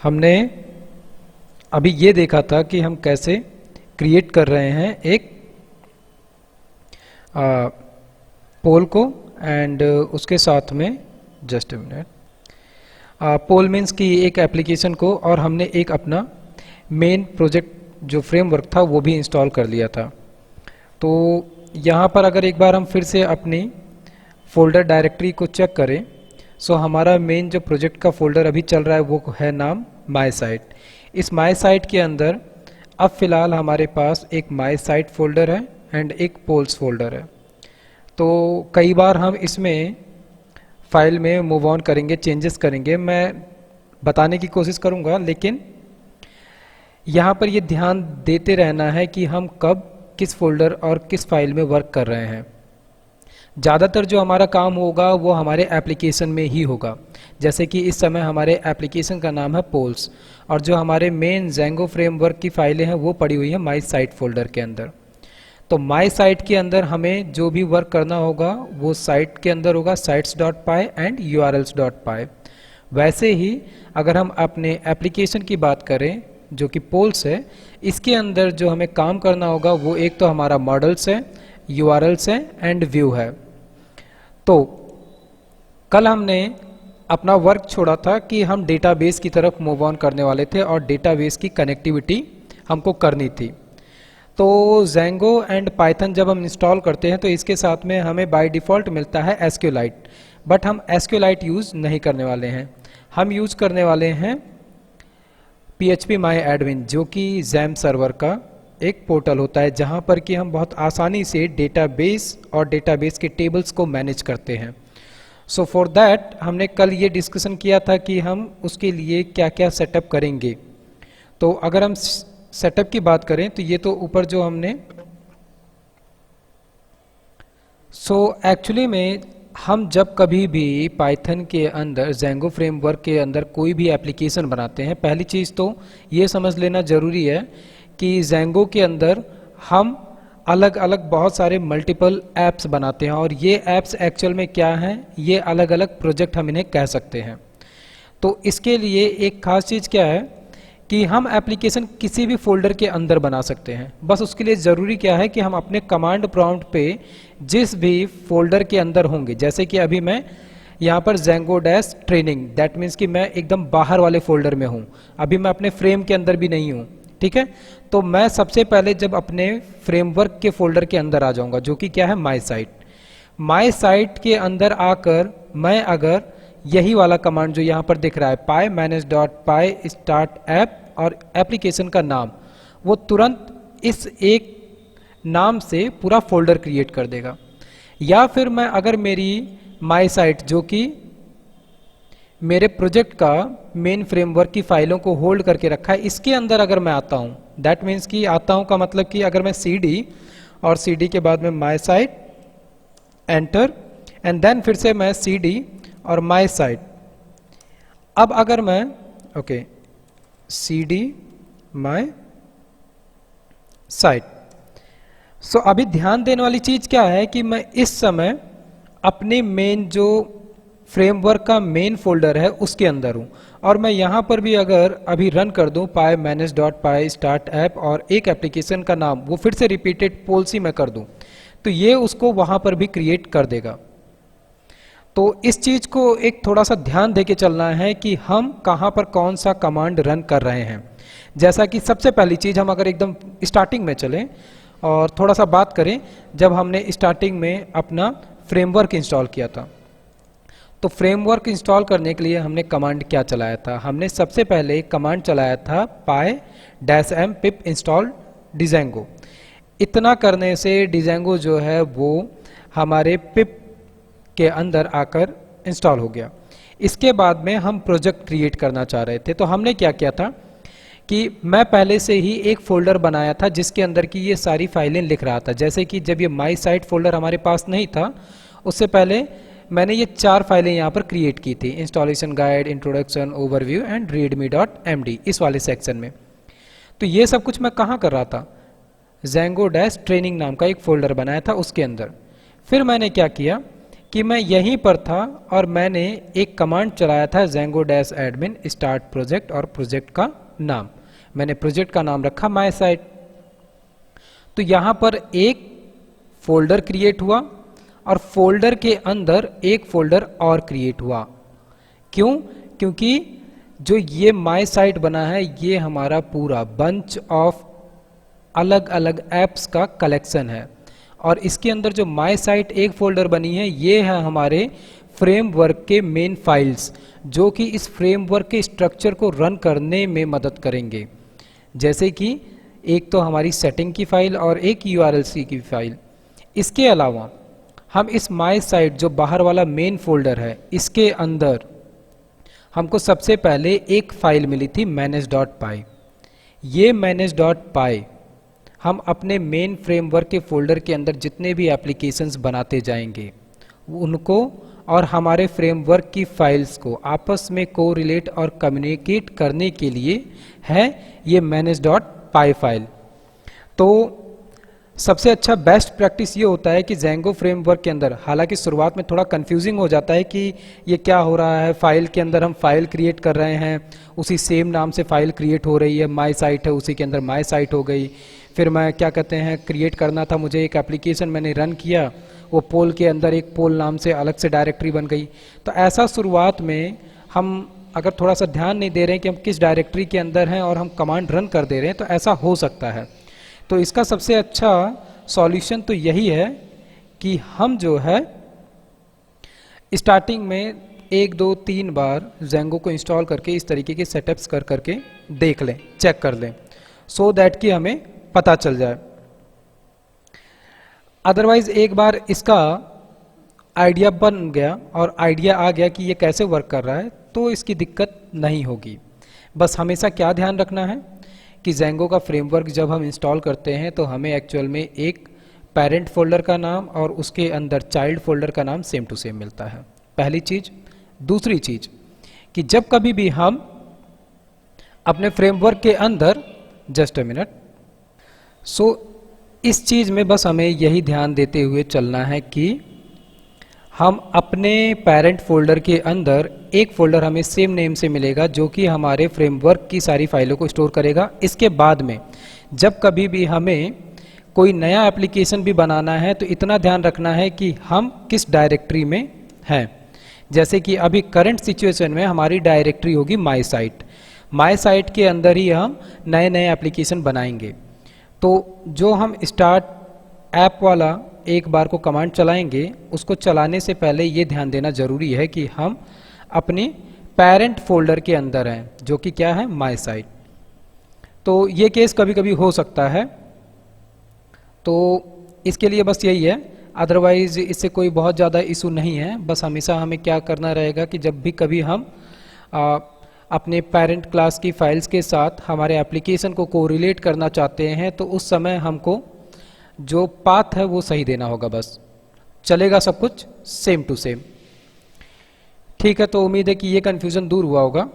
हमने अभी ये देखा था कि हम कैसे क्रिएट कर रहे हैं एक पोल को एंड उसके साथ में just a minute poll means की एक एप्लीकेशन को, और हमने एक अपना मेन प्रोजेक्ट जो फ्रेमवर्क था वो भी इंस्टॉल कर लिया था। तो यहाँ पर अगर एक बार हम फिर से अपनी फोल्डर डायरेक्टरी को चेक करें, सो हमारा मेन जो प्रोजेक्ट का फोल्डर अभी चल रहा है वो है नाम माई साइट। इस माई साइट के अंदर अब फिलहाल हमारे पास एक माई साइट फोल्डर है एंड एक पोल्स फोल्डर है। तो कई बार हम इसमें फाइल में मूव ऑन करेंगे, चेंजेस करेंगे, मैं बताने की कोशिश करूँगा, लेकिन यहाँ पर ये ध्यान देते रहना है कि हम कब किस फोल्डर और किस फाइल में वर्क कर रहे हैं। ज़्यादातर जो हमारा काम होगा वो हमारे एप्लीकेशन में ही होगा, जैसे कि इस समय हमारे एप्लीकेशन का नाम है पोल्स, और जो हमारे मेन जेंगो फ्रेमवर्क की फाइलें हैं वो पड़ी हुई है माई साइट फोल्डर के अंदर। तो माई साइट के अंदर हमें जो भी वर्क करना होगा वो साइट के अंदर होगा, sites.py एंड urls.py। वैसे ही अगर हम अपने एप्लीकेशन की बात करें जो कि पोल्स है, इसके अंदर जो हमें काम करना होगा वो एक तो हमारा मॉडल्स है, URLs है एंड व्यू है। तो कल हमने अपना वर्क छोड़ा था कि हम डेटाबेस की तरफ मूव ऑन करने वाले थे और डेटाबेस की कनेक्टिविटी हमको करनी थी। तो जेंगो एंड पाइथन जब हम इंस्टॉल करते हैं तो इसके साथ में हमें बाय डिफ़ॉल्ट मिलता है एसक्यूएलाइट, बट हम एसक्यूएलाइट यूज़ नहीं करने वाले हैं। हम यूज़ करने वाले हैं PHP माई एडमिन, जो कि जैम सर्वर का एक पोर्टल होता है जहां पर कि हम बहुत आसानी से डेटाबेस और डेटाबेस के टेबल्स को मैनेज करते हैं। सो फॉर दैट हमने कल ये डिस्कशन किया था कि हम उसके लिए क्या क्या सेटअप करेंगे। तो अगर हम सेटअप की बात करें तो ये तो ऊपर जो हमने एक्चुअली में हम जब कभी भी पाइथन के अंदर जेंगो फ्रेमवर्क के अंदर कोई भी एप्लीकेशन बनाते हैं, पहली चीज़ तो ये समझ लेना ज़रूरी है कि जेंगो के अंदर हम अलग अलग बहुत सारे मल्टीपल ऐप्स बनाते हैं, और ये ऐप्स एक्चुअल में क्या हैं, ये अलग अलग प्रोजेक्ट हम इन्हें कह सकते हैं। तो इसके लिए एक खास चीज़ क्या है कि हम एप्लीकेशन किसी भी फोल्डर के अंदर बना सकते हैं। बस उसके लिए ज़रूरी क्या है कि हम अपने कमांड प्रॉम्प्ट पे जिस भी फोल्डर के अंदर होंगे, जैसे कि अभी मैं यहाँ पर Django dash training, that means कि मैं एकदम बाहर वाले फोल्डर में हूँ, अभी मैं अपने फ्रेम के अंदर भी नहीं हूँ, ठीक है। तो मैं सबसे पहले जब अपने फ्रेमवर्क के फोल्डर के अंदर आ जाऊँगा जो कि क्या है माई साइट। माई साइट के अंदर आकर मैं अगर यही वाला कमांड जो यहाँ पर दिख रहा है py manage.py start app और एप्लीकेशन का नाम, वो तुरंत इस एक नाम से पूरा फोल्डर क्रिएट कर देगा। या फिर मैं अगर मेरी माई साइट जो कि मेरे प्रोजेक्ट का मेन फ्रेमवर्क की फाइलों को होल्ड करके रखा है, इसके अंदर अगर मैं आता हूँ, दैट मीन्स कि आता हूँ का मतलब कि अगर मैं CD और CD के बाद में माई साइट एंटर एंड देन फिर से मैं CD और माई साइट। अब अगर मैं CD माई साइट, सो अभी ध्यान देने वाली चीज क्या है कि मैं इस समय अपने मेन जो फ्रेमवर्क का मेन फोल्डर है उसके अंदर हूं, और मैं यहां पर भी अगर अभी रन कर दूं py manage.py start app और एक एप्लीकेशन का नाम वो फिर से रिपीटेड पॉलिसी में कर दूं, तो ये उसको वहां पर भी क्रिएट कर देगा। तो इस चीज को एक थोड़ा सा ध्यान देके चलना है कि हम कहां पर कौन सा कमांड रन कर रहे हैं। जैसा कि सबसे पहली चीज हम अगर एकदम स्टार्टिंग में चलें और थोड़ा सा बात करें, जब हमने स्टार्टिंग में अपना फ्रेमवर्क इंस्टॉल किया था, तो फ्रेमवर्क इंस्टॉल करने के लिए हमने कमांड क्या चलाया था, हमने सबसे पहले कमांड चलाया था py-m pip install django। इतना करने से डिजेंगो जो है वो हमारे पिप के अंदर आकर इंस्टॉल हो गया। इसके बाद में हम प्रोजेक्ट क्रिएट करना चाह रहे थे, तो हमने क्या किया था कि मैं पहले से ही एक फोल्डर बनाया था जिसके अंदर की ये सारी फाइलें लिख रहा था। जैसे कि जब ये माई साइट फोल्डर हमारे पास नहीं था, उससे पहले मैंने ये 4 फाइलें यहाँ पर क्रिएट की थी, installation guide, introduction, overview and readme.md, इस वाले सेक्शन में। तो ये सब कुछ मैं कहाँ कर रहा था, जेंगो डैश ट्रेनिंग नाम का एक फोल्डर बनाया था उसके अंदर। फिर मैंने क्या किया कि मैं यहीं पर था और मैंने एक कमांड चलाया था Django-admin स्टार्ट प्रोजेक्ट, और प्रोजेक्ट का नाम मैंने प्रोजेक्ट का नाम रखा माय साइट। तो यहाँ पर एक फोल्डर क्रिएट हुआ और फोल्डर के अंदर एक फोल्डर और क्रिएट हुआ। क्यों? क्योंकि जो ये माय साइट बना है ये हमारा पूरा बंच ऑफ अलग अलग ऐप्स का कलेक्शन है, और इसके अंदर जो माय साइट एक फोल्डर बनी है ये है हमारे फ्रेमवर्क के मेन फाइल्स, जो कि इस फ्रेमवर्क के स्ट्रक्चर को रन करने में मदद करेंगे। जैसे कि एक तो हमारी सेटिंग की फाइल और एक URLC की फाइल। इसके अलावा हम इस माय साइट जो बाहर वाला मेन फोल्डर है इसके अंदर हमको सबसे पहले एक फाइल मिली थी manage.py। ये manage.py हम अपने मेन फ्रेमवर्क के फोल्डर के अंदर जितने भी एप्लीकेशंस बनाते जाएंगे उनको और हमारे फ्रेमवर्क की फाइल्स को आपस में कोरिलेट और कम्युनिकेट करने के लिए है ये manage.py फाइल। तो सबसे अच्छा बेस्ट प्रैक्टिस ये होता है कि Django फ्रेमवर्क के अंदर, हालांकि शुरुआत में थोड़ा कंफ्यूजिंग हो जाता है कि ये क्या हो रहा है, फाइल के अंदर हम फाइल क्रिएट कर रहे हैं, उसी सेम नाम से फाइल क्रिएट हो रही है, माय साइट है उसी के अंदर माय साइट हो गई। फिर मैं क्या कहते हैं क्रिएट करना था मुझे एक एप्लीकेशन, मैंने रन किया, वो पोल के अंदर एक पोल नाम से अलग से डायरेक्टरी बन गई। तो ऐसा शुरुआत में हम अगर थोड़ा सा ध्यान नहीं दे रहे हैं कि हम किस डायरेक्टरी के अंदर हैं और हम कमांड रन कर दे रहे हैं तो ऐसा हो सकता है। तो इसका सबसे अच्छा सॉल्यूशन तो यही है कि हम जो है स्टार्टिंग में 1 2 3 बार Django को इंस्टॉल करके इस तरीके के सेटअप्स कर करके देख लें, चेक कर लें, सो दैट कि हमें पता चल जाए। अदरवाइज एक बार इसका आइडिया बन गया और आइडिया आ गया कि ये कैसे वर्क कर रहा है तो इसकी दिक्कत नहीं होगी। बस हमेशा क्या ध्यान रखना है कि Django का फ्रेमवर्क जब हम इंस्टॉल करते हैं तो हमें एक्चुअल में एक पेरेंट फोल्डर का नाम और उसके अंदर चाइल्ड फोल्डर का नाम सेम टू सेम मिलता है, पहली चीज। दूसरी चीज कि जब कभी भी हम अपने फ्रेमवर्क के अंदर, जस्ट अ मिनट, इस चीज में बस हमें यही ध्यान देते हुए चलना है कि हम अपने पेरेंट फोल्डर के अंदर एक फोल्डर हमें सेम नेम से मिलेगा जो कि हमारे फ्रेमवर्क की सारी फाइलों को स्टोर करेगा। इसके बाद में जब कभी भी हमें कोई नया एप्लीकेशन भी बनाना है तो इतना ध्यान रखना है कि हम किस डायरेक्टरी में हैं। जैसे कि अभी करंट सिचुएशन में हमारी डायरेक्टरी होगी माय साइट। माय साइट के अंदर ही हम नए नए एप्लीकेशन बनाएंगे। तो जो हम स्टार्ट ऐप वाला एक बार को कमांड चलाएंगे उसको चलाने से पहले ये ध्यान देना जरूरी है कि हम अपनी पेरेंट फोल्डर के अंदर हैं जो कि क्या है, माय साइट। तो ये केस कभी कभी हो सकता है, तो इसके लिए बस यही है, अदरवाइज इससे कोई बहुत ज़्यादा इशू नहीं है। बस हमेशा हमें क्या करना रहेगा कि जब भी कभी हम अपने पेरेंट क्लास की फाइल्स के साथ हमारे एप्लीकेशन को कोरिलेट करना चाहते हैं तो उस समय हमको जो पाथ है वो सही देना होगा, बस चलेगा सब कुछ सेम टू सेम। ठीक है, तो उम्मीद है कि ये कन्फ्यूज़न दूर हुआ होगा।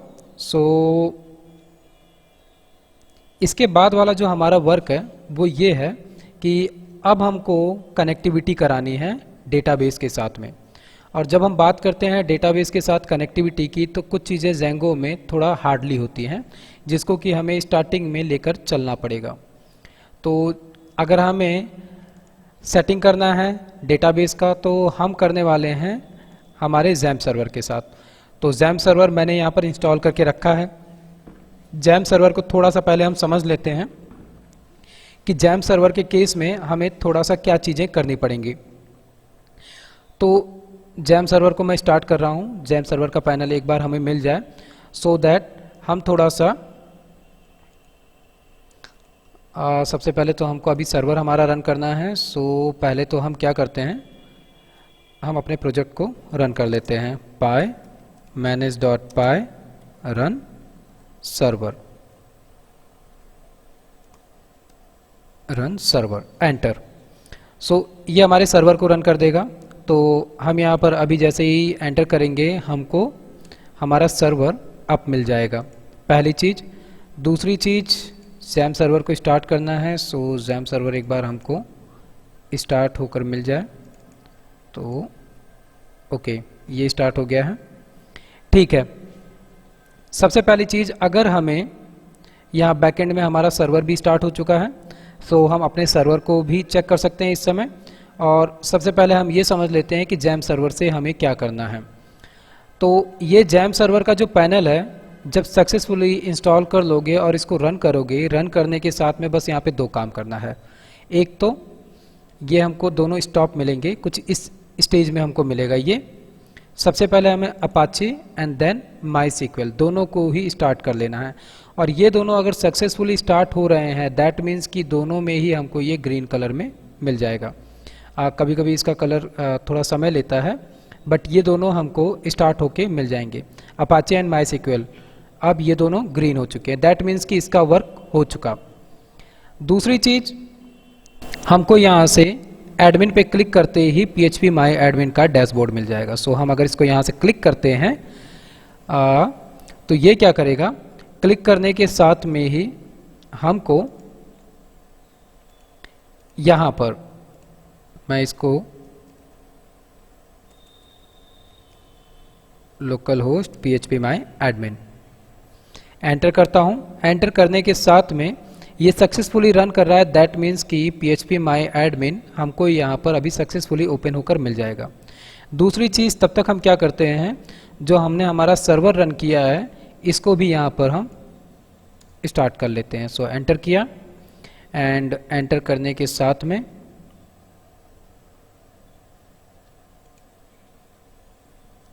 इसके बाद वाला जो हमारा वर्क है वो ये है कि अब हमको कनेक्टिविटी करानी है डेटाबेस के साथ में। और जब हम बात करते हैं डेटाबेस के साथ कनेक्टिविटी की तो कुछ चीज़ें Django में थोड़ा हार्डली होती हैं जिसको कि हमें स्टार्टिंग में लेकर चलना पड़ेगा। तो अगर हमें सेटिंग करना है डेटाबेस का तो हम करने वाले हैं हमारे XAMPP सर्वर के साथ। तो XAMPP सर्वर मैंने यहाँ पर इंस्टॉल करके रखा है। XAMPP सर्वर को थोड़ा सा पहले हम समझ लेते हैं कि XAMPP सर्वर के केस में हमें थोड़ा सा क्या चीज़ें करनी पड़ेंगी। तो XAMPP सर्वर को मैं स्टार्ट कर रहा हूँ। XAMPP सर्वर का पैनल एक बार हमें मिल जाए सो दैट हम थोड़ा सा सबसे पहले तो हमको अभी सर्वर हमारा रन करना है। पहले तो हम क्या करते हैं, हम अपने प्रोजेक्ट को रन कर लेते हैं। py manage.py run server, run server, enter. ये हमारे सर्वर को रन कर देगा। तो हम यहाँ पर अभी जैसे ही एंटर करेंगे हमको हमारा सर्वर अप मिल जाएगा, पहली चीज़। दूसरी चीज़ XAMPP सर्वर को स्टार्ट करना है। XAMPP सर्वर एक बार हमको स्टार्ट होकर मिल जाए तो ओके, ये स्टार्ट हो गया है। ठीक है, सबसे पहली चीज़, अगर हमें यहाँ बैकएंड में हमारा सर्वर भी स्टार्ट हो चुका है, सो हम अपने सर्वर को भी चेक कर सकते हैं इस समय। और सबसे पहले हम ये समझ लेते हैं कि जैम सर्वर से हमें क्या करना है। तो ये जैम सर्वर का जो पैनल है, जब सक्सेसफुली इंस्टॉल कर लोगे और इसको रन करोगे, रन करने के साथ में बस यहाँ पे 2 काम करना है। एक तो ये हमको दोनों स्टॉप मिलेंगे, कुछ इस स्टेज में हमको मिलेगा ये। सबसे पहले हमें Apache and then MySQL दोनों को ही स्टार्ट कर लेना है। और ये दोनों अगर सक्सेसफुली स्टार्ट हो रहे हैं, दैट मीन्स कि दोनों में ही हमको ये ग्रीन कलर में मिल जाएगा। कभी कभी इसका कलर थोड़ा समय लेता है, बट ये दोनों हमको स्टार्ट होके मिल जाएंगे, अपाचे एंड माई सीक्वल। अब ये दोनों ग्रीन हो चुके हैं, दैट मीन्स कि इसका वर्क हो चुका। दूसरी चीज़, हमको यहाँ से एडमिन पे क्लिक करते ही PHP माई एडमिन का डैशबोर्ड मिल जाएगा। सो हम अगर इसको यहाँ से क्लिक करते हैं तो ये क्या करेगा, क्लिक करने के साथ में ही हमको यहाँ पर, मैं इसको लोकल होस्ट PHP माई एडमिन एंटर करता हूँ। एंटर करने के साथ में ये सक्सेसफुली रन कर रहा है, दैट मीन्स कि PHP माई एडमिन हमको यहाँ पर अभी सक्सेसफुली ओपन होकर मिल जाएगा। दूसरी चीज़, तब तक हम क्या करते हैं, जो हमने हमारा सर्वर रन किया है इसको भी यहाँ पर हम स्टार्ट कर लेते हैं। सो एंटर किया एंड एंटर करने के साथ में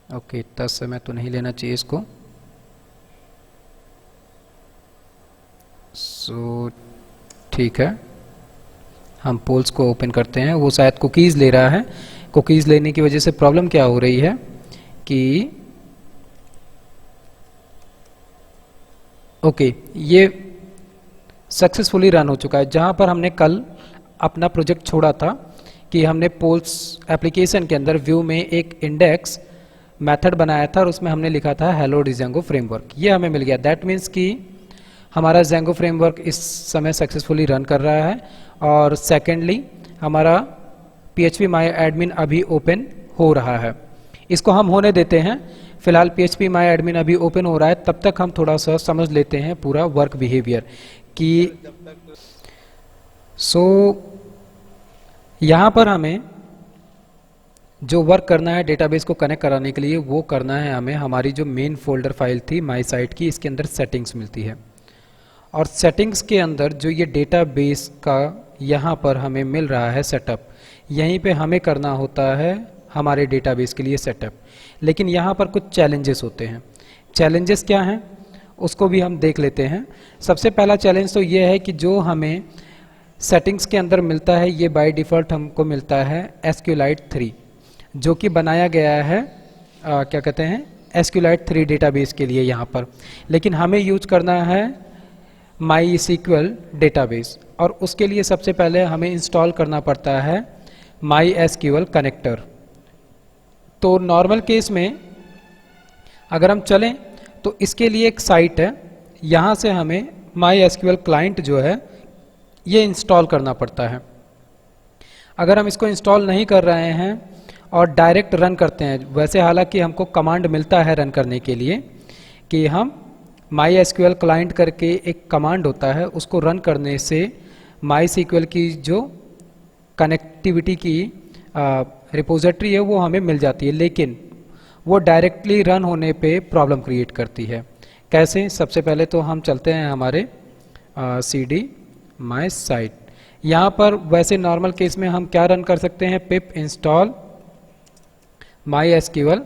ओके, इतना समय तो नहीं लेना चाहिए इसको। सो ठीक है, हम पोल्स को ओपन करते हैं। वो शायद कुकीज़ ले रहा है, कुकीज़ लेने की वजह से प्रॉब्लम क्या हो रही है कि ओके, ये सक्सेसफुली रन हो चुका है। जहाँ पर हमने कल अपना प्रोजेक्ट छोड़ा था कि हमने पोल्स एप्लीकेशन के अंदर व्यू में एक इंडेक्स मेथड बनाया था और उसमें हमने लिखा था हेलो डिजेंगो फ्रेमवर्क, ये हमें मिल गया। दैट मीन्स कि हमारा जेंगो फ्रेमवर्क इस समय सक्सेसफुली रन कर रहा है। और सेकेंडली हमारा PHP माई एडमिन अभी ओपन हो रहा है, इसको हम होने देते हैं। फिलहाल PHP माई एडमिन अभी ओपन हो रहा है, तब तक हम थोड़ा सा समझ लेते हैं पूरा वर्क बिहेवियर कि यहाँ पर हमें जो वर्क करना है डेटाबेस को कनेक्ट कराने के लिए, वो करना है हमें हमारी जो मेन फोल्डर फाइल थी माई साइट की, इसके अंदर सेटिंग्स मिलती है। और सेटिंग्स के अंदर जो ये डेटाबेस का यहाँ पर हमें मिल रहा है सेटअप, यहीं पे हमें करना होता है हमारे डेटाबेस के लिए सेटअप। लेकिन यहाँ पर कुछ चैलेंजेस होते हैं। चैलेंजेस क्या हैं उसको भी हम देख लेते हैं। सबसे पहला चैलेंज तो ये है कि जो हमें सेटिंग्स के अंदर मिलता है, ये बाय डिफ़ॉल्ट हमको मिलता है SQLite 3, जो कि बनाया गया है क्या कहते हैं SQLite 3 डेटाबेस के लिए यहाँ पर। लेकिन हमें यूज करना है MySQL डेटाबेस, और उसके लिए सबसे पहले हमें इंस्टॉल करना पड़ता है MySQL कनेक्टर। तो नॉर्मल केस में अगर हम चलें तो इसके लिए एक साइट है, यहाँ से हमें MySQL क्लाइंट जो है ये इंस्टॉल करना पड़ता है। अगर हम इसको इंस्टॉल नहीं कर रहे हैं और डायरेक्ट रन करते हैं, वैसे हालांकि हमको कमांड मिलता है रन करने के लिए कि हम MySQL क्लाइंट करके एक कमांड होता है, उसको रन करने से MySQL की जो कनेक्टिविटी की रिपोजिटरी है वो हमें मिल जाती है, लेकिन वो डायरेक्टली रन होने पे प्रॉब्लम क्रिएट करती है। कैसे? सबसे पहले तो हम चलते हैं हमारे CD माई साइट। यहाँ पर वैसे नॉर्मल केस में हम क्या रन कर सकते हैं, पिप इंस्टॉल MySQL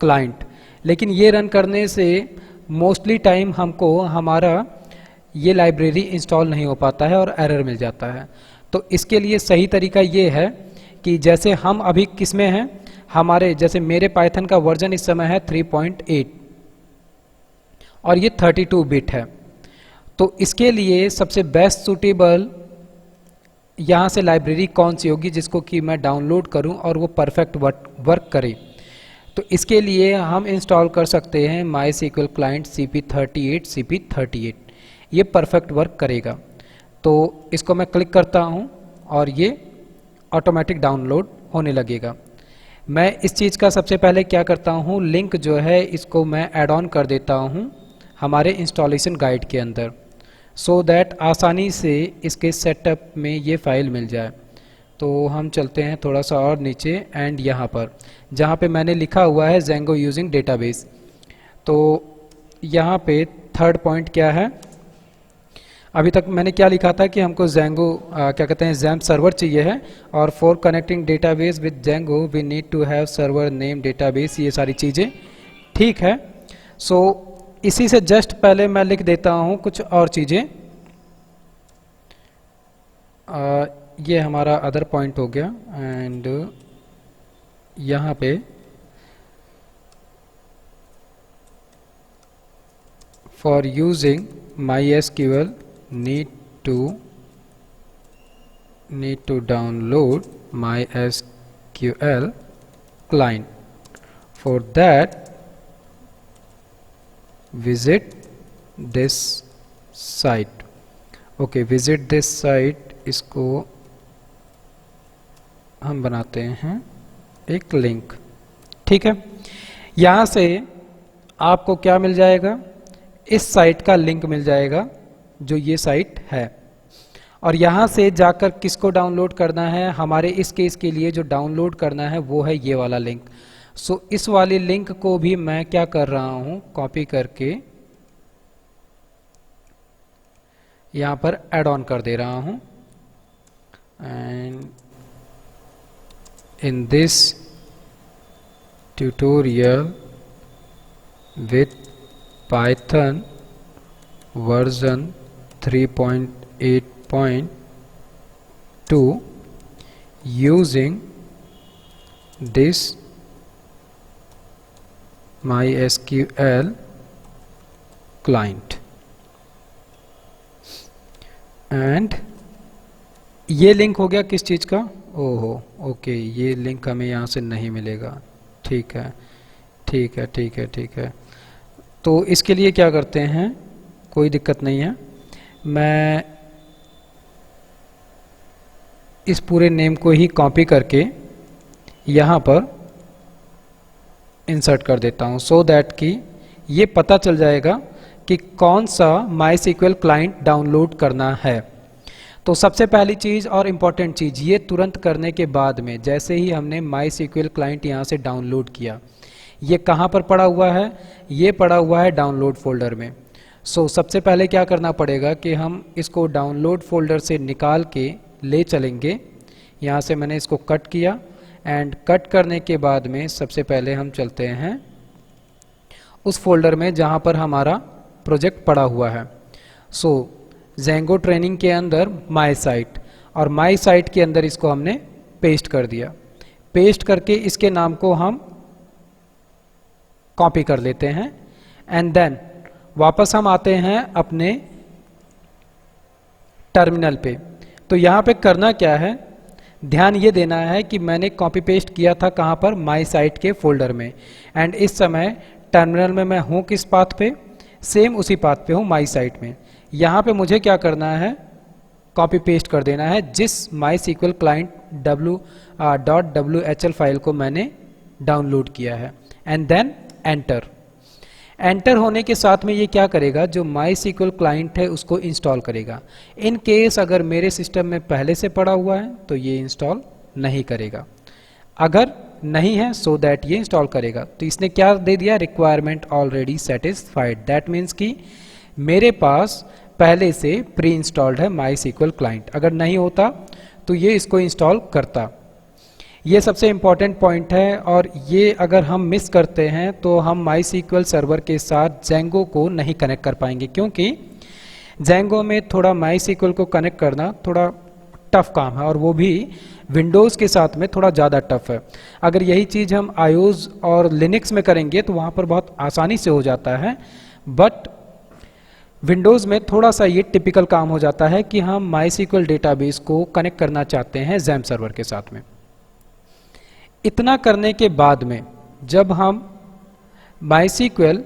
क्लाइंट, लेकिन ये रन करने से मोस्टली टाइम हमको हमारा ये लाइब्रेरी इंस्टॉल नहीं हो पाता है और एरर मिल जाता है। तो इसके लिए सही तरीका ये है कि जैसे हम अभी किस में हैं, हमारे जैसे मेरे पाइथन का वर्जन इस समय है 3.8 और ये 32 बिट है। तो इसके लिए सबसे बेस्ट सूटेबल यहाँ से लाइब्रेरी कौन सी होगी जिसको कि मैं डाउनलोड करूँ और वो परफेक्ट वर्क करे। तो इसके लिए हम इंस्टॉल कर सकते हैं MySQL क्लाइंट CP38, ये परफेक्ट वर्क करेगा। तो इसको मैं क्लिक करता हूँ और ये ऑटोमेटिक डाउनलोड होने लगेगा। मैं इस चीज़ का सबसे पहले क्या करता हूँ, लिंक जो है इसको मैं ऐड ऑन कर देता हूँ हमारे इंस्टॉलेशन गाइड के अंदर, सो दैट आसानी से इसके सेटअप में ये फाइल मिल जाए। तो हम चलते हैं थोड़ा सा और नीचे एंड यहाँ पर जहाँ पे मैंने लिखा हुआ है Django यूजिंग डेटाबेस, तो यहाँ पे थर्ड पॉइंट क्या है, अभी तक मैंने क्या लिखा था कि हमको Django क्या कहते हैं XAMPP सर्वर चाहिए है, और for connecting database with Django we need to have server name database, ये सारी चीज़ें ठीक है। सो इसी से जस्ट पहले मैं लिख देता हूँ कुछ और चीज़ें। ये हमारा अदर पॉइंट हो गया एंड यहाँ पे for using MySQL need to download MySQL client. For that visit this site. Okay, visit this site, इसको हम बनाते हैं एक लिंक, ठीक है। यहाँ से आपको क्या मिल जाएगा, इस साइट का लिंक मिल जाएगा जो ये साइट है, और यहाँ से जाकर किसको डाउनलोड करना है, हमारे इस केस के लिए जो डाउनलोड करना है वो है ये वाला लिंक। सो इस वाली लिंक को भी मैं क्या कर रहा हूँ, कॉपी करके यहाँ पर ऐड ऑन कर दे रहा हूँ। And in this tutorial with Python version 3.8.2 using this MySQL client, and ये लिंक हो गया किस चीज़ का, ओहो ओके, ये लिंक हमें यहाँ से नहीं मिलेगा, ठीक है ठीक है ठीक है ठीक है। तो इसके लिए क्या करते हैं, कोई दिक्कत नहीं है, मैं इस पूरे नेम को ही कॉपी करके यहाँ पर इंसर्ट कर देता हूँ, सो दैट कि ये पता चल जाएगा कि कौन सा MySQL क्लाइंट डाउनलोड करना है। तो सबसे पहली चीज़ और इम्पॉर्टेंट चीज़, ये तुरंत करने के बाद में जैसे ही हमने MySQL क्लाइंट यहाँ से डाउनलोड किया, ये कहाँ पर पड़ा हुआ है, ये पड़ा हुआ है डाउनलोड फोल्डर में। सो सबसे पहले क्या करना पड़ेगा कि हम इसको डाउनलोड फोल्डर से निकाल के ले चलेंगे। यहाँ से मैंने इसको कट किया एंड कट करने के बाद में सबसे पहले हम चलते हैं उस फोल्डर में जहाँ पर हमारा प्रोजेक्ट पड़ा हुआ है। सो Django ट्रेनिंग के अंदर माई साइट, और माई साइट के अंदर इसको हमने पेस्ट कर दिया। पेस्ट करके इसके नाम को हम कॉपी कर लेते हैं एंड देन वापस हम आते हैं अपने टर्मिनल पे। तो यहाँ पे करना क्या है, ध्यान ये देना है कि मैंने कॉपी पेस्ट किया था कहाँ पर, माई साइट के फोल्डर में, एंड इस समय टर्मिनल में मैं हूँ किस पाथ पे, सेम उसी पाथ पे हूँ माई साइट में। यहाँ पे मुझे क्या करना है, कॉपी पेस्ट कर देना है जिस MySQL क्लाइंट .whl फाइल को मैंने डाउनलोड किया है, एंड देन एंटर। एंटर होने के साथ में ये क्या करेगा, जो MySQL क्लाइंट है उसको इंस्टॉल करेगा। इन केस अगर मेरे सिस्टम में पहले से पड़ा हुआ है तो ये इंस्टॉल नहीं करेगा, अगर नहीं है सो दैट ये इंस्टॉल करेगा। तो इसने क्या दे दिया, requirement already satisfied, that means कि मेरे पास पहले से प्री इंस्टॉल्ड है MySQL क्लाइंट। अगर नहीं होता तो ये इसको इंस्टॉल करता। ये सबसे इम्पॉर्टेंट पॉइंट है, और ये अगर हम मिस करते हैं तो हम MySQL सर्वर के साथ Django को नहीं कनेक्ट कर पाएंगे, क्योंकि Django में थोड़ा MySQL को कनेक्ट करना थोड़ा टफ काम है, और वो भी विंडोज़ के साथ में थोड़ा ज़्यादा टफ है। अगर यही चीज़ हम iOS और लिनक्स में करेंगे तो वहाँ पर बहुत आसानी से हो जाता है, बट विंडोज़ में थोड़ा सा ये टिपिकल काम हो जाता है कि हम MySQL डेटाबेस को कनेक्ट करना चाहते हैं XAMPP सर्वर के साथ में। इतना करने के बाद में जब हम MySQL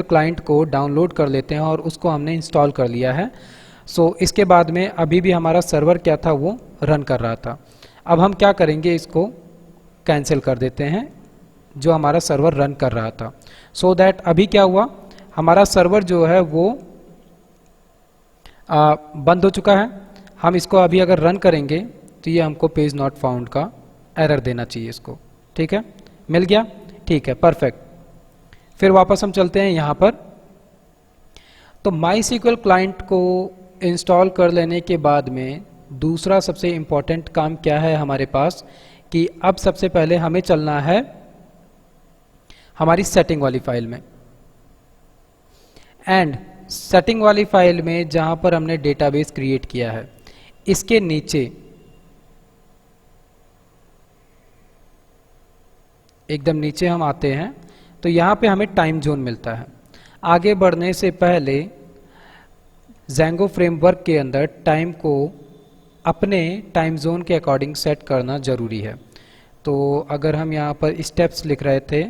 क्लाइंट को डाउनलोड कर लेते हैं और उसको हमने इंस्टॉल कर लिया है, सो इसके बाद में अभी भी हमारा सर्वर क्या था, वो रन कर रहा था। अब हम क्या करेंगे, इसको कैंसिल कर देते हैं जो हमारा सर्वर रन कर रहा था। सो दैट अभी क्या हुआ, हमारा सर्वर जो है वो बंद हो चुका है। हम इसको अभी अगर रन करेंगे तो ये हमको पेज नॉट फाउंड का एरर देना चाहिए इसको। ठीक है, मिल गया, ठीक है, परफेक्ट। फिर वापस हम चलते हैं यहाँ पर। तो MySQL क्लाइंट को इंस्टॉल कर लेने के बाद में दूसरा सबसे इम्पॉर्टेंट काम क्या है हमारे पास, कि अब सबसे पहले हमें चलना है हमारी सेटिंग वाली फाइल में। एंड सेटिंग वाली फाइल में जहाँ पर हमने डेटाबेस क्रिएट किया है, इसके नीचे एकदम नीचे हम आते हैं तो यहाँ पे हमें टाइम जोन मिलता है। आगे बढ़ने से पहले Django फ्रेमवर्क के अंदर टाइम को अपने टाइम जोन के अकॉर्डिंग सेट करना ज़रूरी है। तो अगर हम यहाँ पर स्टेप्स लिख रहे थे,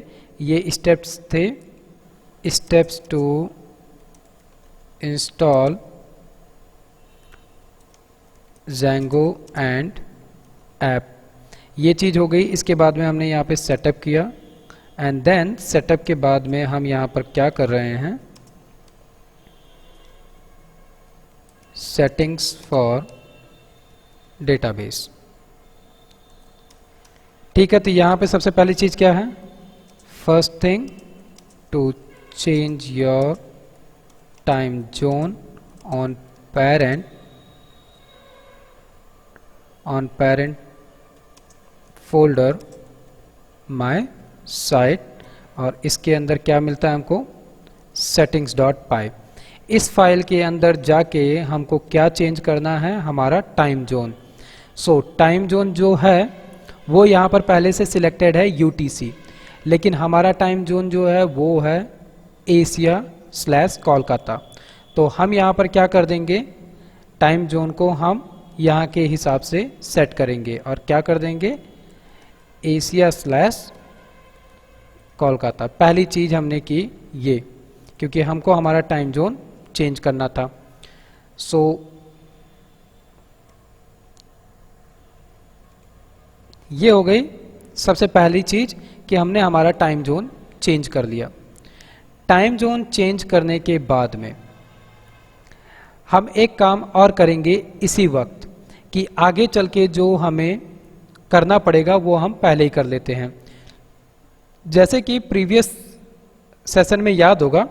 ये स्टेप्स थे, steps to install Django and app, ये चीज़ हो गई। इसके बाद में हमने यहाँ पे सेटअप किया एंड देन सेटअप के बाद में हम यहाँ पर क्या कर रहे हैं, सेटिंग्स फॉर डेटाबेस। ठीक है, तो यहाँ पे सबसे पहली चीज़ क्या है, first thing to change your time zone on parent folder my site, और इसके अंदर क्या मिलता है हमको, settings.py। इस फाइल के अंदर जाके हमको क्या चेंज करना है, हमारा टाइम जोन। सो टाइम जोन जो है वो यहाँ पर पहले से सिलेक्टेड है UTC, लेकिन हमारा टाइम जोन जो है वो है एशिया/कोलकाता। तो हम यहाँ पर क्या कर देंगे, टाइम जोन को हम यहाँ के हिसाब से सेट करेंगे और क्या कर देंगे, एशिया/कोलकाता। पहली चीज़ हमने की ये, क्योंकि हमको हमारा टाइम जोन चेंज करना था। सो ये हो गई सबसे पहली चीज़ कि हमने हमारा टाइम जोन चेंज कर लिया। टाइम जोन चेंज करने के बाद में हम एक काम और करेंगे इसी वक्त, कि आगे चल के जो हमें करना पड़ेगा वो हम पहले ही कर लेते हैं। जैसे कि प्रीवियस सेशन में याद होगा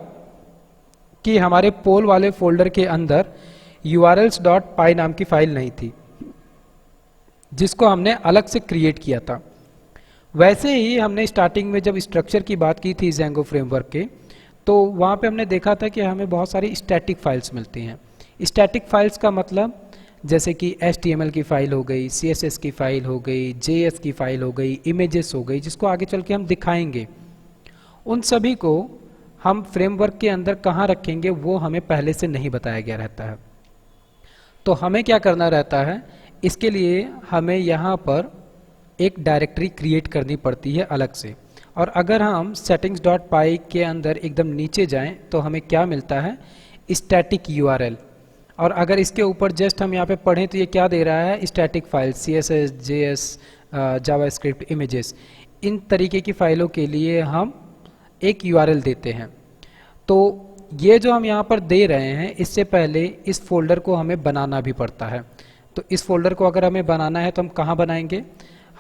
कि हमारे पोल वाले फोल्डर के अंदर urls.py नाम की फाइल नहीं थी, जिसको हमने अलग से क्रिएट किया था। वैसे ही हमने स्टार्टिंग में जब स्ट्रक्चर की बात की थी Django फ्रेमवर्क के, तो वहाँ पे हमने देखा था कि हमें बहुत सारी स्टैटिक फाइल्स मिलती हैं। स्टैटिक फाइल्स का मतलब जैसे कि HTML की फ़ाइल हो गई, CSS की फ़ाइल हो गई, JS की फ़ाइल हो गई, इमेजेस हो गई, जिसको आगे चल के हम दिखाएंगे। उन सभी को हम फ्रेमवर्क के अंदर कहाँ रखेंगे वो हमें पहले से नहीं बताया गया रहता है। तो हमें क्या करना रहता है, इसके लिए हमें यहाँ पर एक डायरेक्टरी क्रिएट करनी पड़ती है अलग से। और अगर हम settings.py के अंदर एकदम नीचे जाएं तो हमें क्या मिलता है, स्टैटिक URL। और अगर इसके ऊपर जस्ट हम यहाँ पे पढ़ें तो ये क्या दे रहा है, static file, CSS, JS, JavaScript, images, इन तरीके की फाइलों के लिए हम एक URL देते हैं। तो ये जो हम यहाँ पर दे रहे हैं, इससे पहले इस फोल्डर को हमें बनाना भी पड़ता है। तो इस फोल्डर को अगर हमें बनाना है तो हम कहाँ बनाएंगे,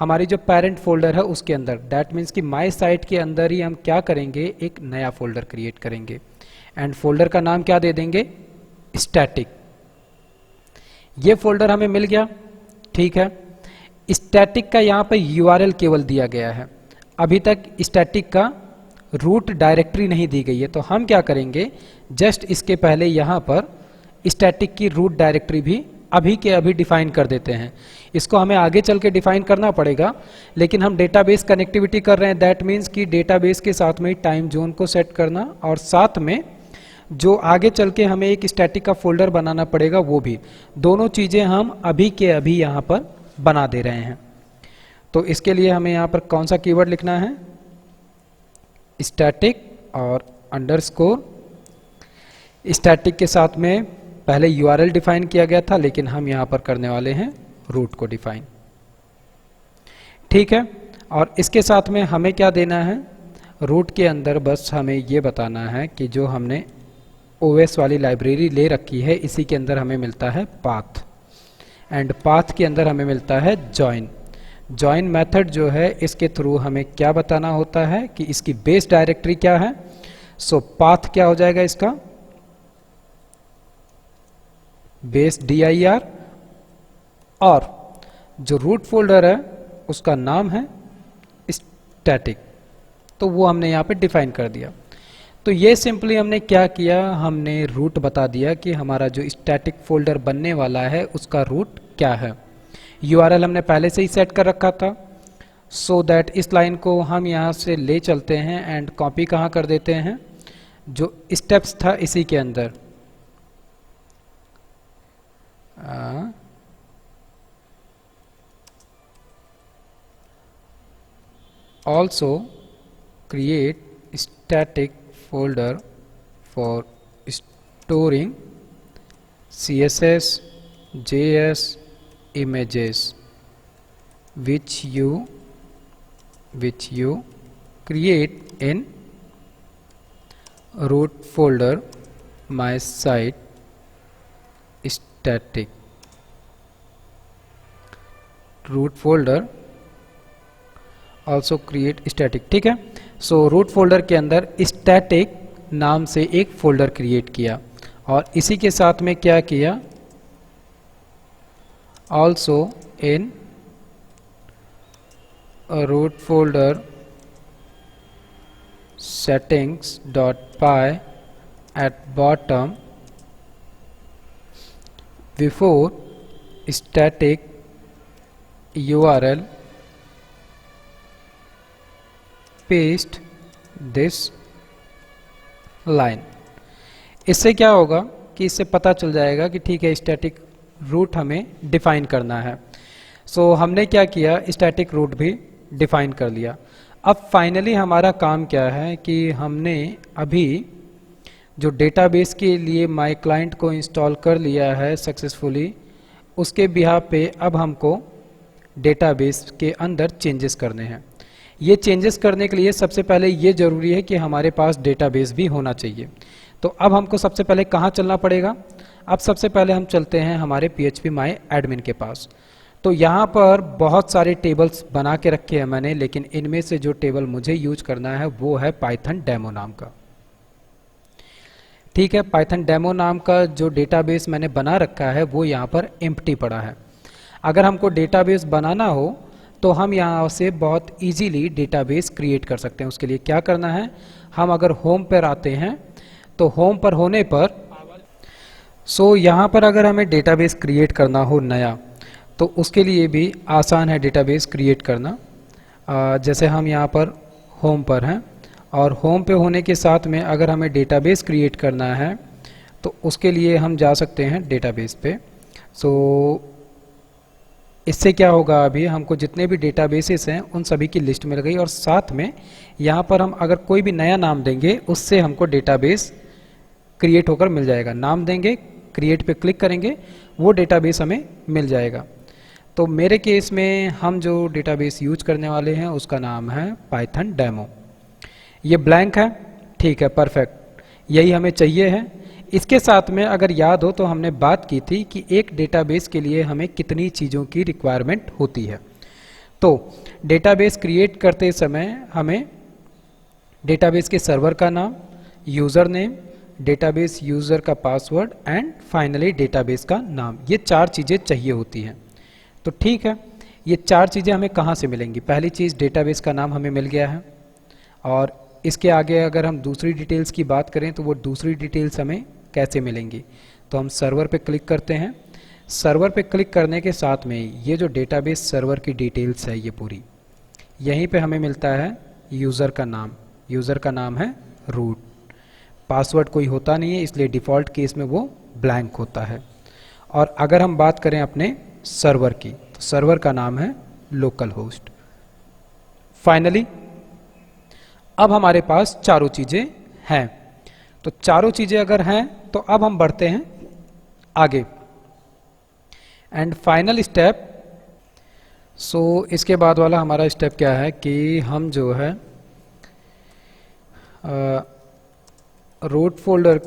हमारी जो पेरेंट फोल्डर है उसके अंदर। डैट मीन्स कि माई साइट के अंदर ही हम क्या करेंगे, एक नया फोल्डर क्रिएट करेंगे एंड फोल्डर का नाम क्या दे देंगे, स्टैटिक। ये फोल्डर हमें मिल गया, ठीक है। स्टैटिक का यहाँ पर URL केवल दिया गया है, अभी तक स्टैटिक का रूट डायरेक्टरी नहीं दी गई है। तो हम क्या करेंगे, जस्ट इसके पहले यहाँ पर स्टैटिक की रूट डायरेक्टरी भी अभी के अभी डिफाइन कर देते हैं। इसको हमें आगे चल के डिफाइन करना पड़ेगा, लेकिन हम डेटाबेस कनेक्टिविटी कर रहे हैं। दैट मीन्स कि डेटाबेस के साथ में टाइम जोन को सेट करना और साथ में जो आगे चल के हमें एक स्टैटिक का फोल्डर बनाना पड़ेगा वो भी, दोनों चीज़ें हम अभी के अभी यहाँ पर बना दे रहे हैं। तो इसके लिए हमें यहाँ पर कौन सा कीवर्ड लिखना है, स्टैटिक और अंडरस्कोर। स्टैटिक के साथ में पहले URL डिफाइन किया गया था, लेकिन हम यहाँ पर करने वाले हैं रूट को डिफाइन। ठीक है। और इसके साथ में हमें क्या देना है, रूट के अंदर बस हमें ये बताना है कि जो हमने ओएस वाली लाइब्रेरी ले रखी है इसी के अंदर हमें मिलता है पाथ, एंड पाथ के अंदर हमें मिलता है जॉइन। जॉइन मेथड जो है इसके थ्रू हमें क्या बताना होता है कि इसकी बेस डायरेक्टरी क्या है। सो पाथ क्या हो जाएगा इसका, बेस dir, और जो रूट फोल्डर है उसका नाम है स्टैटिक, तो वो हमने यहाँ पे डिफाइन कर दिया। तो ये सिंपली हमने क्या किया, हमने रूट बता दिया कि हमारा जो स्टैटिक फोल्डर बनने वाला है उसका रूट क्या है। URL हमने पहले से ही सेट कर रखा था, सो दैट इस लाइन को हम यहाँ से ले चलते हैं एंड कॉपी कहाँ कर देते हैं, जो स्टेप्स था इसी के अंदर। Also create static folder for storing CSS, JS images which you create in root folder my site static root folder also create static। ठीक है। सो रूट फोल्डर के अंदर static नाम से एक फोल्डर क्रिएट किया और इसी के साथ में क्या किया, also in root folder settings.py at bottom before static URL paste this line। इससे क्या होगा कि इससे पता चल जाएगा कि ठीक है स्टैटिक रूट हमें डिफाइन करना है। सो हमने क्या किया, स्टैटिक रूट भी डिफाइन कर लिया। अब फाइनली हमारा काम क्या है कि हमने अभी जो डेटाबेस के लिए माई क्लाइंट को इंस्टॉल कर लिया है सक्सेसफुली, उसके बिहाफ पे अब हमको डेटाबेस के अंदर चेंजेस करने हैं। ये चेंजेस करने के लिए सबसे पहले ये ज़रूरी है कि हमारे पास डेटाबेस भी होना चाहिए। तो अब हमको सबसे पहले कहाँ चलना पड़ेगा, अब सबसे पहले हम चलते हैं हमारे PHP माई एडमिन के पास। तो यहाँ पर बहुत सारे टेबल्स बना के रखे हैं मैंने, लेकिन इनमें से जो टेबल मुझे यूज करना है वो है पाइथन डेमो नाम का। ठीक है, पाइथन डेमो नाम का जो डेटाबेस मैंने बना रखा है वो यहाँ पर एम्प्टी पड़ा है। अगर हमको डेटाबेस बनाना हो तो हम यहाँ से बहुत इजीली डेटाबेस क्रिएट कर सकते हैं। उसके लिए क्या करना है, हम अगर होम पर आते हैं तो होम पर होने पर यहाँ पर अगर हमें डेटाबेस क्रिएट करना हो नया, तो उसके लिए भी आसान है डेटाबेस क्रिएट करना। जैसे हम यहाँ पर होम पर हैं और होम पे होने के साथ में अगर हमें डेटाबेस क्रिएट करना है तो उसके लिए हम जा सकते हैं डेटाबेस पे। इससे क्या होगा, अभी हमको जितने भी डेटाबेसेस हैं उन सभी की लिस्ट मिल गई और साथ में यहाँ पर हम अगर कोई भी नया नाम देंगे उससे हमको डेटाबेस क्रिएट होकर मिल जाएगा। नाम देंगे, क्रिएट पे क्लिक करेंगे, वो डेटाबेस हमें मिल जाएगा। तो मेरे केस में हम जो डेटाबेस यूज करने वाले हैं उसका नाम है पाइथन डेमो। ये ब्लैंक है, ठीक है, परफेक्ट, यही हमें चाहिए है। इसके साथ में अगर याद हो तो हमने बात की थी कि एक डेटाबेस के लिए हमें कितनी चीज़ों की रिक्वायरमेंट होती है। तो डेटाबेस क्रिएट करते समय हमें डेटाबेस के सर्वर का नाम, यूज़र नेम, डेटाबेस यूज़र का पासवर्ड एंड फाइनली डेटाबेस का नाम, ये 4 चीज़ें चाहिए होती हैं। तो ठीक है, ये 4 चीज़ें हमें कहाँ से मिलेंगी। पहली चीज़ डेटाबेस का नाम हमें मिल गया है और इसके आगे अगर हम दूसरी डिटेल्स की बात करें तो वो दूसरी डिटेल्स हमें कैसे मिलेंगी। तो हम सर्वर पे क्लिक करते हैं। सर्वर पे क्लिक करने के साथ में ये जो डेटाबेस सर्वर की डिटेल्स है ये पूरी, यहीं पे हमें मिलता है यूज़र का नाम। यूज़र का नाम है रूट, पासवर्ड कोई होता नहीं है इसलिए डिफ़ॉल्ट केस में वो ब्लैंक होता है। और अगर हम बात करें अपने सर्वर की तो सर्वर का नाम है लोकल होस्ट। फाइनली अब हमारे पास चारों चीज़ें हैं। तो चारों चीज़ें अगर हैं तो अब हम बढ़ते हैं आगे एंड फाइनल स्टेप। सो इसके बाद वाला हमारा स्टेप क्या है कि हम जो है रूट फोल्डर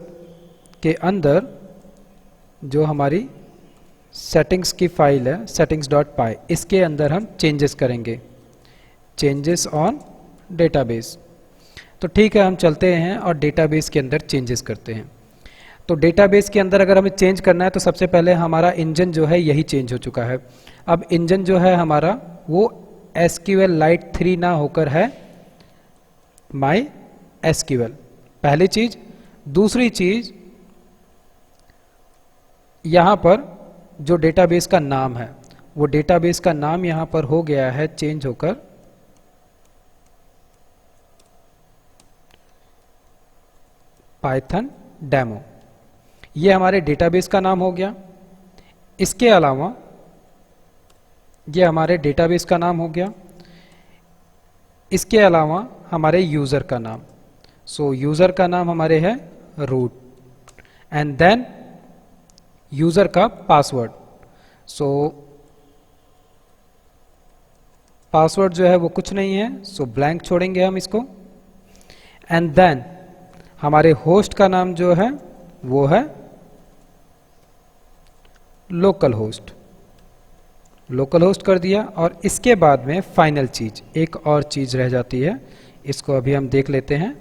के अंदर जो हमारी सेटिंग्स की फाइल है settings.py, इसके अंदर हम चेंजेस करेंगे, चेंजेस ऑन डेटाबेस। तो ठीक है, हम चलते हैं और डेटाबेस के अंदर चेंजेस करते हैं। तो डेटाबेस के अंदर अगर हमें चेंज करना है तो सबसे पहले हमारा इंजन जो है यही चेंज हो चुका है। अब इंजन जो है हमारा वो SQLite 3 ना होकर है MySQL, पहली चीज। दूसरी चीज, यहां पर जो डेटाबेस का नाम है वो डेटाबेस का नाम यहां पर हो गया है चेंज होकर पाइथन डेमो, ये हमारे डेटाबेस का नाम हो गया। इसके अलावा ये हमारे डेटाबेस का नाम हो गया। इसके अलावा हमारे यूज़र का नाम, सो यूज़र का नाम हमारे है रूट, एंड देन यूज़र का पासवर्ड। सो पासवर्ड जो है वो कुछ नहीं है, सो ब्लैंक छोड़ेंगे हम इसको। एंड देन हमारे होस्ट का नाम जो है वो है लोकल होस्ट, लोकल होस्ट कर दिया। और इसके बाद में फाइनल चीज, एक और चीज रह जाती है, इसको अभी हम देख लेते हैं।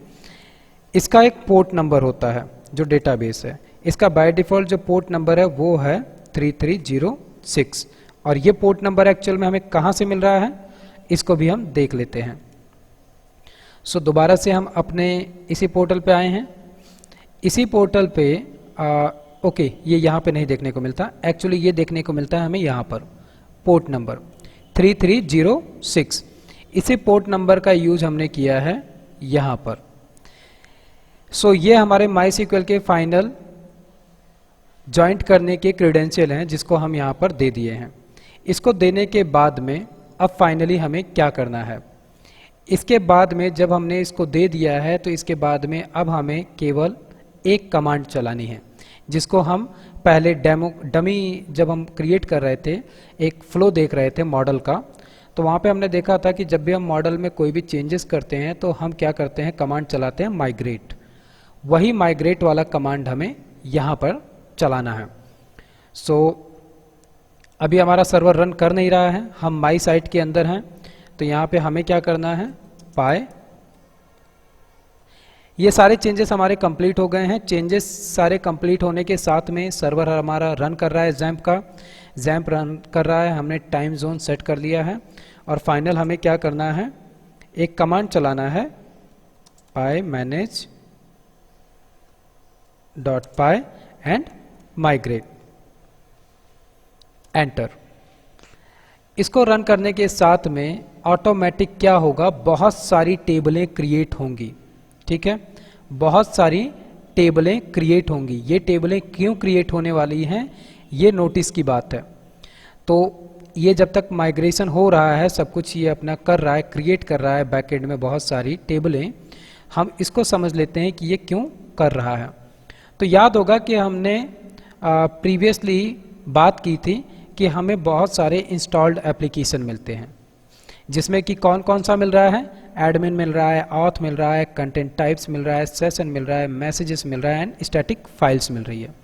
इसका एक पोर्ट नंबर होता है जो डेटाबेस है, इसका बाय डिफॉल्ट जो पोर्ट नंबर है वो है 3306, और ये पोर्ट नंबर एक्चुअल में हमें कहाँ से मिल रहा है इसको भी हम देख लेते हैं। सो दोबारा से हम अपने इसी पोर्टल पे आए हैं। इसी पोर्टल पे ओके, ये यहाँ पे नहीं देखने को मिलता, एक्चुअली ये देखने को मिलता है हमें यहाँ पर पोर्ट नंबर 3306। इसी पोर्ट नंबर का यूज हमने किया है यहाँ पर। सो ये हमारे MySQL के फाइनल ज्वाइंट करने के क्रेडेंशियल हैं जिसको हम यहाँ पर दे दिए हैं। इसको देने के बाद में अब फाइनली हमें क्या करना है, इसके बाद में जब हमने इसको दे दिया है तो इसके बाद में अब हमें केवल एक कमांड चलानी है, जिसको हम पहले डमी जब हम क्रिएट कर रहे थे, एक फ्लो देख रहे थे मॉडल का, तो वहाँ पे हमने देखा था कि जब भी हम मॉडल में कोई भी चेंजेस करते हैं तो हम क्या करते हैं, कमांड चलाते हैं माइग्रेट। वही माइग्रेट वाला कमांड हमें यहाँ पर चलाना है। सो अभी हमारा सर्वर रन कर नहीं रहा है, हम माई साइट के अंदर हैं, तो यहाँ पे हमें क्या करना है, पाए। ये सारे चेंजेस हमारे कंप्लीट हो गए हैं। चेंजेस सारे कंप्लीट होने के साथ में सर्वर हमारा रन कर रहा है, जैम्प रन कर रहा है, हमने टाइम जोन सेट कर लिया है। और फाइनल हमें क्या करना है, एक कमांड चलाना है py manage .py and migrate, enter. इसको रन करने के साथ में ऑटोमेटिक क्या होगा, बहुत सारी टेबलें क्रिएट होंगी। ठीक है, बहुत सारी टेबलें क्रिएट होंगी। ये टेबलें क्यों क्रिएट होने वाली हैं, ये नोटिस की बात है। तो ये जब तक माइग्रेशन हो रहा है, सब कुछ ये अपना कर रहा है, क्रिएट कर रहा है बैकएंड में बहुत सारी टेबलें, हम इसको समझ लेते हैं कि ये क्यों कर रहा है। तो याद होगा कि हमने प्रीवियसली बात की थी कि हमें बहुत सारे इंस्टॉल्ड एप्लीकेशन मिलते हैं, जिसमें कि कौन कौन सा मिल रहा है, एडमिन मिल रहा है, ऑथ मिल रहा है, कंटेंट टाइप्स मिल रहा है, सेशन मिल रहा है, मैसेजेस मिल रहा है, एंड स्टैटिक फाइल्स मिल रही है।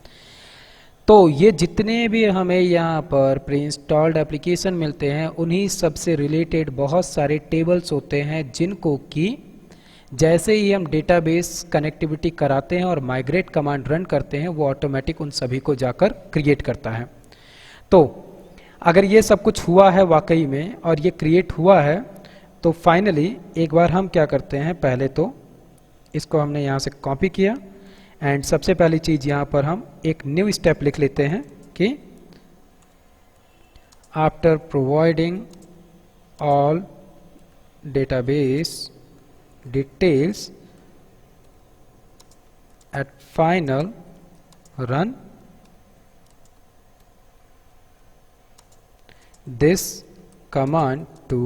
तो ये जितने भी हमें यहाँ पर प्री इंस्टॉल्ड एप्लीकेशन मिलते हैं, उन्हीं सबसे रिलेटेड बहुत सारे टेबल्स होते हैं, जिनको कि जैसे ही हम डेटाबेस कनेक्टिविटी कराते हैं और माइग्रेट कमांड रन करते हैं, वो ऑटोमेटिक उन सभी को जाकर क्रिएट करता है। तो अगर ये सब कुछ हुआ है वाकई में और ये क्रिएट हुआ है, तो फाइनली एक बार हम क्या करते हैं, पहले तो इसको हमने यहाँ से कॉपी किया, एंड सबसे पहली चीज़ यहाँ पर हम एक न्यू स्टेप लिख लेते हैं कि after providing all database details at final run this command to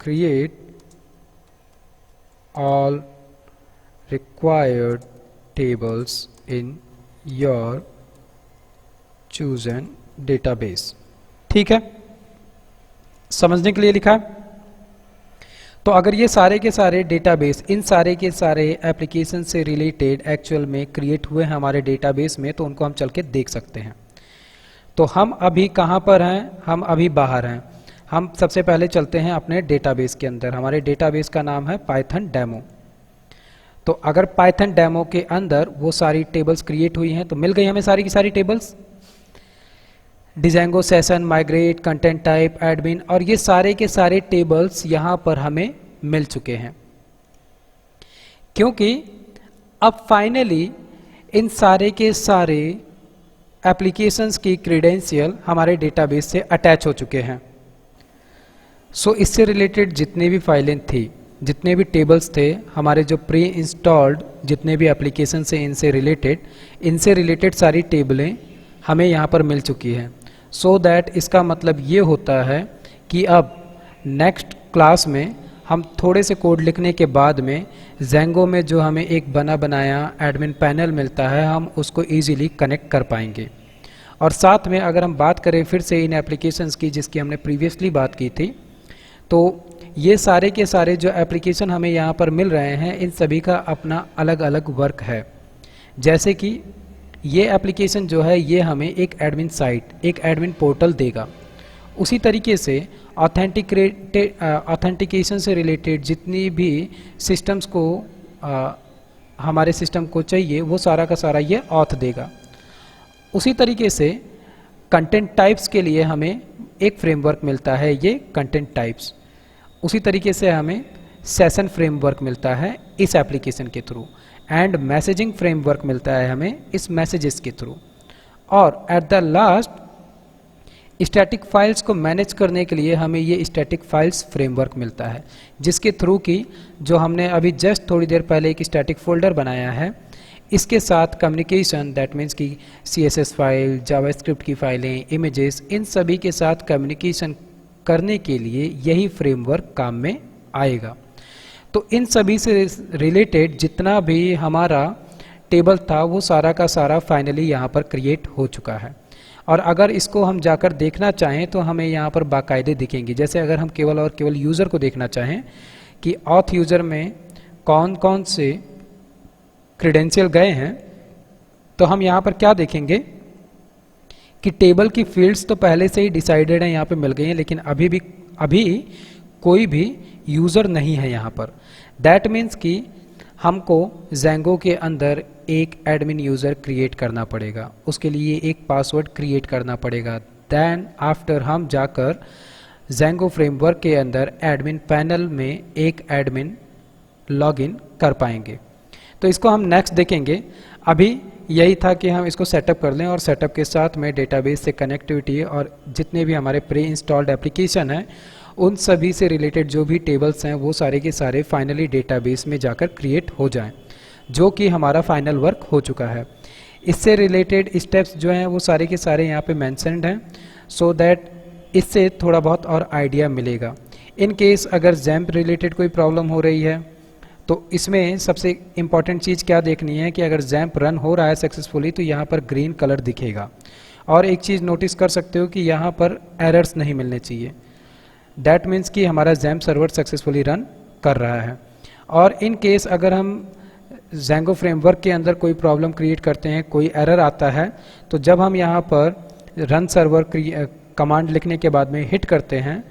create all required tables in your chosen database। ठीक है, समझने के लिए लिखा है। तो अगर ये सारे के सारे डेटाबेस, इन सारे के सारे एप्लीकेशन से रिलेटेड एक्चुअल में क्रिएट हुए हैं हमारे डेटाबेस में, तो उनको हम चल के देख सकते हैं। तो हम अभी कहाँ पर हैं? हम अभी बाहर हैं। हम सबसे पहले चलते हैं अपने डेटाबेस के अंदर। हमारे डेटाबेस का नाम है पाइथन डेमो। तो अगर पाइथन डेमो के अंदर वो सारी टेबल्स क्रिएट हुई हैं, तो मिल गई हमें सारी की सारी tables, Django, session, migrate, content type, admin, और ये सारे के सारे टेबल्स यहाँ पर हमें मिल चुके हैं। क्योंकि अब फाइनली इन सारे के सारे एप्लीकेशंस की क्रेडेंशियल हमारे डेटाबेस से अटैच हो चुके हैं। सो इससे रिलेटेड जितने भी फाइलें थी, जितने भी टेबल्स थे, हमारे जो प्री इंस्टॉल्ड जितने भी एप्लीकेशन से इनसे रिलेटेड सारी टेबलें हमें यहाँ पर मिल चुकी हैं। सो दैट इसका मतलब ये होता है कि अब नेक्स्ट क्लास में हम थोड़े से कोड लिखने के बाद में जेंगो में जो हमें एक बना बनाया एडमिन पैनल मिलता है, हम उसको इजीली कनेक्ट कर पाएंगे। और साथ में अगर हम बात करें फिर से इन एप्लीकेशंस की जिसकी हमने प्रीवियसली बात की थी, तो ये सारे के सारे जो एप्लीकेशन हमें यहाँ पर मिल रहे हैं, इन सभी का अपना अलग अलग वर्क है। जैसे कि ये एप्लीकेशन जो है ये हमें एक एडमिन साइट, एक एडमिन पोर्टल देगा। उसी तरीके से ऑथेंटिकेशन से रिलेटेड जितनी भी सिस्टम्स को हमारे सिस्टम को चाहिए, वो सारा का सारा ये ऑथ देगा। उसी तरीके से कंटेंट टाइप्स के लिए हमें एक फ्रेमवर्क मिलता है, ये कंटेंट टाइप्स। उसी तरीके से हमें सेशन फ्रेमवर्क मिलता है इस एप्लीकेशन के थ्रू, एंड मैसेजिंग फ्रेमवर्क मिलता है हमें इस मैसेजेस के थ्रू। और at the last static files को मैनेज करने के लिए हमें ये स्टैटिक फाइल्स फ्रेमवर्क मिलता है, जिसके थ्रू की जो हमने अभी जस्ट थोड़ी देर पहले एक स्टैटिक फोल्डर बनाया है, इसके साथ कम्युनिकेशन, दैट मीन्स कि CSS फाइल, जावास्क्रिप्ट की फाइलें, इमेजेस, इन सभी के साथ कम्युनिकेशन करने के लिए यही फ्रेमवर्क काम में आएगा। तो इन सभी से रिलेटेड जितना भी हमारा टेबल था वो सारा का सारा फाइनली यहाँ पर क्रिएट हो चुका है। और अगर इसको हम जाकर देखना चाहें तो हमें यहाँ पर बाकायदे दिखेंगी। जैसे अगर हम केवल और केवल यूज़र को देखना चाहें कि ऑथ यूज़र में कौन कौन से क्रेडेंशियल गए हैं, तो हम यहाँ पर क्या देखेंगे कि टेबल की फील्ड्स तो पहले से ही डिसाइडेड हैं, यहाँ पे मिल गई हैं, लेकिन अभी कोई भी यूज़र नहीं है यहाँ पर। दैट मीन्स कि हमको जेंगो के अंदर एक एडमिन यूज़र क्रिएट करना पड़ेगा, उसके लिए एक पासवर्ड क्रिएट करना पड़ेगा। देन आफ्टर हम जाकर जेंगो फ्रेमवर्क के अंदर एडमिन पैनल में एक एडमिन लॉगिन कर पाएंगे। तो इसको हम नेक्स्ट देखेंगे। अभी यही था कि हम इसको सेटअप कर लें, और सेटअप के साथ में डेटाबेस से कनेक्टिविटी और जितने भी हमारे प्री इंस्टॉल्ड एप्लीकेशन हैं उन सभी से रिलेटेड जो भी टेबल्स हैं वो सारे के सारे फाइनली डेटाबेस में जाकर क्रिएट हो जाएं, जो कि हमारा फाइनल वर्क हो चुका है। इससे रिलेटेड स्टेप्स जो हैं वो सारे के सारे यहाँ पे मेंशन्ड हैं, सो दैट इससे थोड़ा बहुत और आइडिया मिलेगा। इन केस अगर जैम्प रिलेटेड कोई प्रॉब्लम हो रही है तो इसमें सबसे इम्पॉर्टेंट चीज़ क्या देखनी है कि अगर जैम्प रन हो रहा है सक्सेसफुली तो यहाँ पर ग्रीन कलर दिखेगा। और एक चीज़ नोटिस कर सकते हो कि यहाँ पर एरर्स नहीं मिलने चाहिए। दैट मीन्स कि हमारा जैम्प सर्वर सक्सेसफुली रन कर रहा है। और इन केस अगर हम जेंगो फ्रेमवर्क के अंदर कोई प्रॉब्लम क्रिएट करते हैं, कोई एरर आता है, तो जब हम यहाँ पर रन सर्वर कमांड लिखने के बाद में हिट करते हैं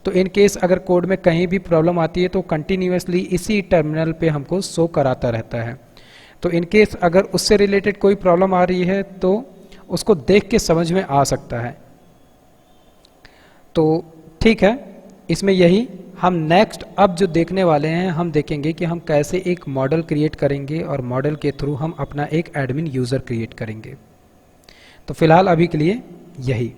तो इन केस अगर कोड में कहीं भी प्रॉब्लम आती है तो कंटिन्यूसली इसी टर्मिनल पे हमको शो कराता रहता है। तो इन केस अगर उससे रिलेटेड कोई प्रॉब्लम आ रही है तो उसको देख के समझ में आ सकता है। तो ठीक है, इसमें यही हम नेक्स्ट अब जो देखने वाले हैं, हम देखेंगे कि हम कैसे एक मॉडल क्रिएट करेंगे और मॉडल के थ्रू हम अपना एक एडमिन यूज़र क्रिएट करेंगे। तो फिलहाल अभी के लिए यही।